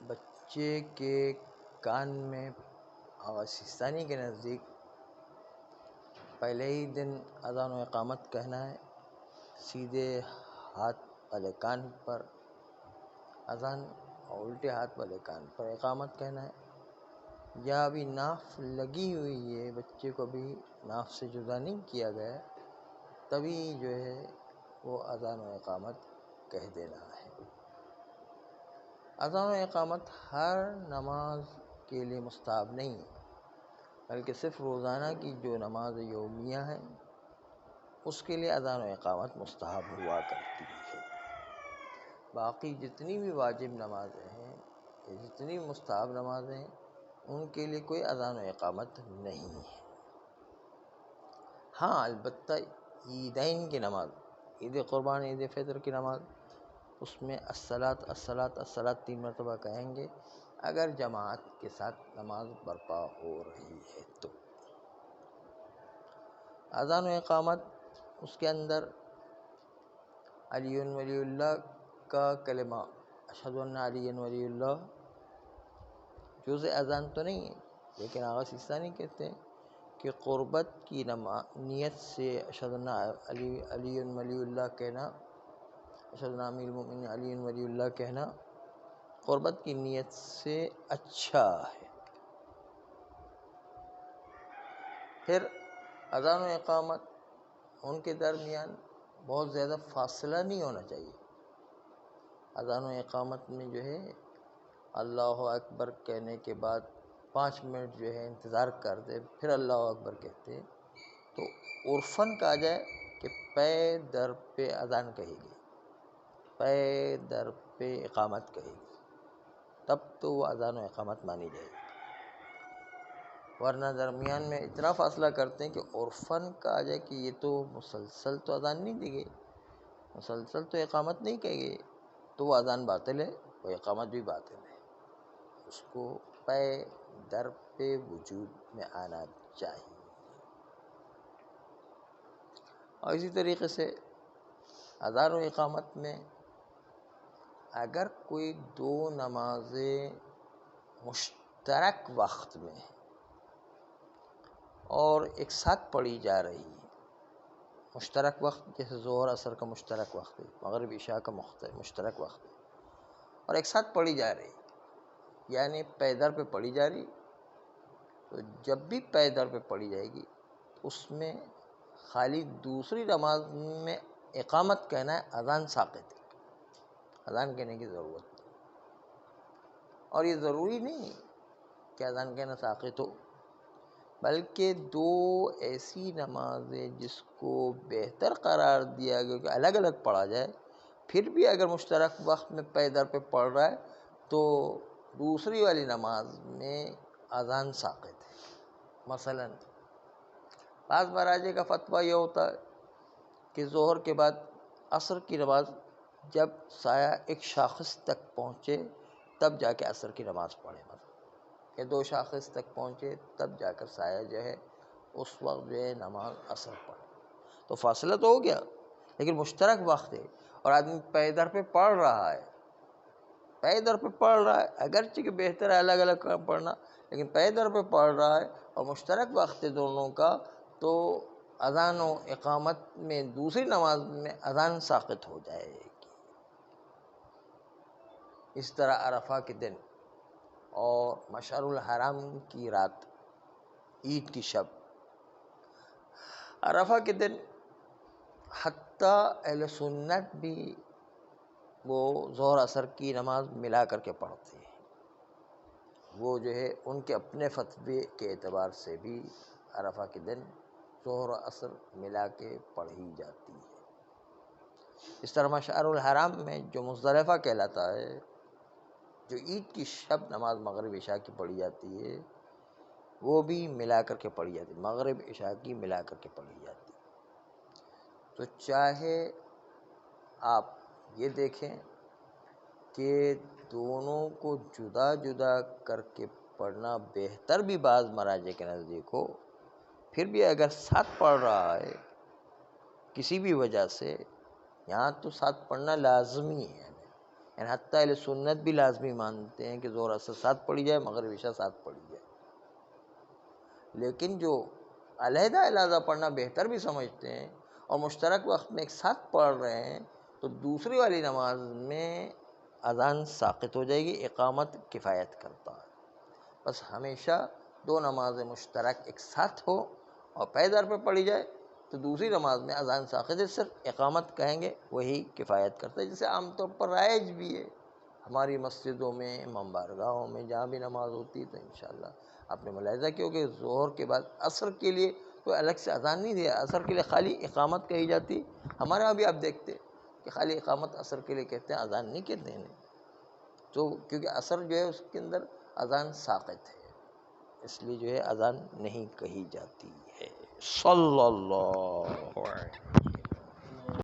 بچے کے کان میں آغا سیستانی کے نزدیک پہلے ہی دن اذان و اقامت کہنا ہے، سیدھے ہاتھ والے کان پر اذان اور الٹے ہاتھ والے کان پر اقامت کہنا ہے، یا ابھی ناف لگی ہوئی ہے، بچے کو بھی ناف سے جدا نہیں کیا گیا، تبھی جو ہے وہ اذان و اقامت کہہ دینا ہے۔ اذان و اقامت ہر نماز کے لیے مستحب نہیں ہے، بلکہ صرف روزانہ کی جو نماز یومیہ ہے اس کے لیے اذان و اقامت مستحب ہوا کرتی ہے۔ باقی جتنی بھی واجب نمازیں ہیں، جتنی بھی مستحب نمازیں ہیں، ان کے لیے کوئی اذان و اقامت نہیں ہے۔ ہاں البتہ عیدین کی نماز، عید قربان، عید فطر کی نماز، اس میں الصلاۃ الصلاۃ الصلاۃ 3 مرتبہ کہیں گے اگر جماعت کے ساتھ نماز برپا ہو رہی ہے تو۔ اذان و اقامت اس کے اندر علی ولی اللہ کا کلمہ اشہد ان علی ولی اللہ جزء اذان تو نہیں ہے، لیکن آغا سیستانی کہتے ہیں کہ قربت کی نیت سے اشہد ان علی ولی اللہ کہنا، اشہد ان امیر المؤمنین علی ولی اللہ کہنا قربت کی نیت سے اچھا ہے۔ پھر اذان و اقامت ان کے درمیان بہت زیادہ فاصلہ نہیں ہونا چاہیے۔ اذان و اقامت میں جو ہے اللہ اکبر کہنے کے بعد 5 منٹ جو ہے انتظار کرتے، پھر اللہ اکبر کہتے، تو عرفاً کہا جائے کہ پے در پہ اذان کہے گی، پے در پہ اقامت کہے گی، تب تو وہ اذان و اقامت مانی جائے گی، ورنہ درمیان میں اتنا فاصلہ کرتے ہیں کہ عرفاً کہا جائے کہ یہ تو مسلسل تو اذان نہیں دی گئی، مسلسل تو اقامت نہیں کہی گئی، تو وہ اذان باطل ہے، وہ اقامت بھی باطل ہے، اس کو پے در پہ وجود میں آنا چاہیے۔ اور اسی طریقے سے اذان و اقامت میں اگر کوئی 2 نمازیں مشترک وقت میں اور ایک ساتھ پڑھی جا رہی ہے، مشترک وقت جیسے ظہر عصر کا مشترک وقت ہے، مغرب عشاء کا مشترک وقت ہے، اور ایک ساتھ پڑھی جا رہی یعنی پے در پہ پڑھی جا رہی، تو جب بھی پے در پہ پڑھی جائے گی اس میں خالی دوسری نماز میں اقامت کہنا ہے، اذان ساقط ہے، اذان کہنے کی ضرورت نہیں، اور یہ ضروری نہیں کہ اذان کہنا ساقط ہو، بلکہ 2 ایسی نمازیں جس کو بہتر قرار دیا گیا کہ الگ الگ پڑھا جائے، پھر بھی اگر مشترک وقت میں پے در پہ پڑھ رہا ہے تو دوسری والی نماز میں اذان ساقط ہے۔ مثلا بعض مراجع کا فتویٰ یہ ہوتا ہے کہ ظہر کے بعد عصر کی نماز جب سایہ ایک شاخص تک پہنچے تب جا کے عصر کی نماز پڑھے، کہ 2 شاخص تک پہنچے تب جا کر سایہ جو ہے اس وقت جو ہے نماز عصر پڑھے، تو فاصلہ تو ہو گیا لیکن مشترک وقت ہے، اور آدمی پے در پہ پڑھ رہا ہے، پے در پہ پڑھ رہا ہے، اگرچہ کہ بہتر ہے الگ الگ پڑھنا، لیکن پے در پہ پڑھ رہا ہے اور مشترک وقت ہے دونوں کا، تو اذان و اقامت میں دوسری نماز میں اذان ساقط ہو جائے گی۔ اس طرح عرفہ کے دن اور مشعر الحرام کی رات، عید کی شب، عرفہ کے دن حتیٰ اہل سنت بھی وہ ظہر عصر کی نماز ملا کر کے پڑھتے ہیں، وہ جو ہے ان کے اپنے فتوے کے اعتبار سے بھی عرفہ کے دن ظہر و عصر ملا کے پڑھی جاتی ہے۔ اس طرح مشعر الحرام میں جو مزدلفہ کہلاتا ہے، جو عید کی شب نماز مغرب عشاء کی پڑھی جاتی ہے، وہ بھی ملا کر کے پڑھی جاتی ہے، مغرب عشاء کی ملا کر کے پڑھی جاتی ہے۔ تو چاہے آپ یہ دیکھیں کہ دونوں کو جدا جدا کر کے پڑھنا بہتر بھی بعض مراجع کے نزدیک ہو، پھر بھی اگر ساتھ پڑھ رہا ہے کسی بھی وجہ سے، یہاں تو ساتھ پڑھنا لازمی ہے، یعنی حتیٰ اہل سنت بھی لازمی مانتے ہیں کہ ظہر اثر ساتھ پڑھی جائے، مغرب عشاء ساتھ پڑھی جائے، لیکن جو علیحدہ علیحدہ پڑھنا بہتر بھی سمجھتے ہیں اور مشترک وقت میں ایک ساتھ پڑھ رہے ہیں، تو دوسری والی نماز میں اذان ساقط ہو جائے گی، اقامت کفایت کرتا ہے۔ بس ہمیشہ دو نمازیں مشترک ایک ساتھ ہو اور پیدر پہ پڑھی جائے تو دوسری نماز میں اذان ساقط ہے، صرف اقامت کہیں گے وہی کفایت کرتا ہے، جسے عام طور پر رائج بھی ہے ہماری مسجدوں میں، امام بارگاہوں میں، جہاں بھی نماز ہوتی ہے۔ تو انشاءاللہ آپ نے ملاحظہ کیا کہ ظہر کے بعد عصر کے لیے کوئی الگ سے اذان نہیں دیا، عصر کے لیے خالی اقامت کہی جاتی۔ ہمارے یہاں بھی آپ دیکھتے کہ خالی اقامت عصر کے لیے کہتے ہیں، اذان نہیں کہتے ہیں، تو کیونکہ عصر جو ہے اس کے اندر اذان ساقط ہے، اس لیے جو ہے اذان نہیں کہی جاتی ہے۔ صلی اللہ علیہ وسلم۔